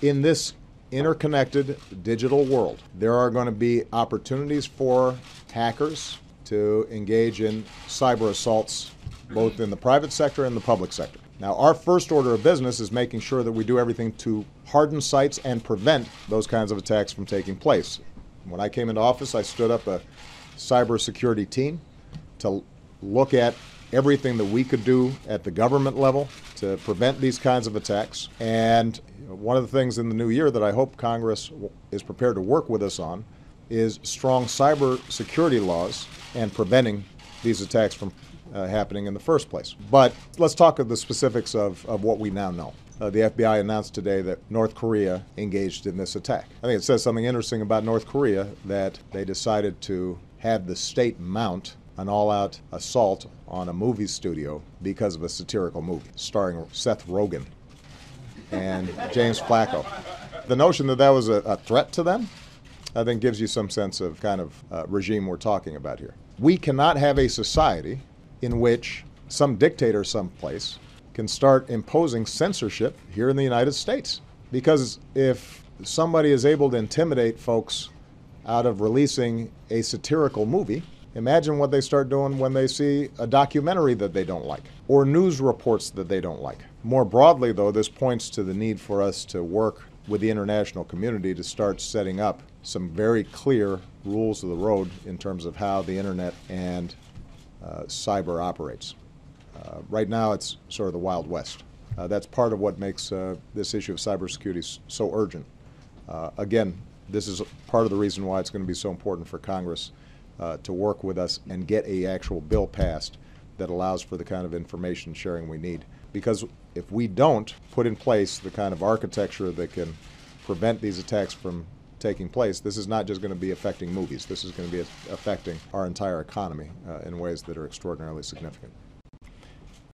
In this interconnected digital world, there are going to be opportunities for hackers to engage in cyber assaults both in the private sector and the public sector. Now, our first order of business is making sure that we do everything to harden sites and prevent those kinds of attacks from taking place. When I came into office, I stood up a cybersecurity team to look at everything that we could do at the government level to prevent these kinds of attacks. And one of the things in the new year that I hope Congress is prepared to work with us on is strong cybersecurity laws and preventing these attacks from happening in the first place. But let's talk of the specifics of what we now know. The FBI announced today that North Korea engaged in this attack. I think it says something interesting about North Korea that they decided to have the state mount an all-out assault on a movie studio because of a satirical movie starring Seth Rogen and James Flacco. The notion that that was a threat to them, I think gives you some sense of kind of regime we're talking about here. We cannot have a society in which some dictator someplace can start imposing censorship here in the United States. Because if somebody is able to intimidate folks out of releasing a satirical movie, imagine what they start doing when they see a documentary that they don't like or news reports that they don't like. More broadly, though, this points to the need for us to work with the international community to start setting up some very clear rules of the road in terms of how the internet and cyber operates. Right now, it's sort of the Wild West. That's part of what makes this issue of cybersecurity so urgent. Again, this is part of the reason why it's going to be so important for Congress to work with us and get an actual bill passed that allows for the kind of information sharing we need. Because if we don't put in place the kind of architecture that can prevent these attacks from taking place, this is not just going to be affecting movies. This is going to be affecting our entire economy in ways that are extraordinarily significant.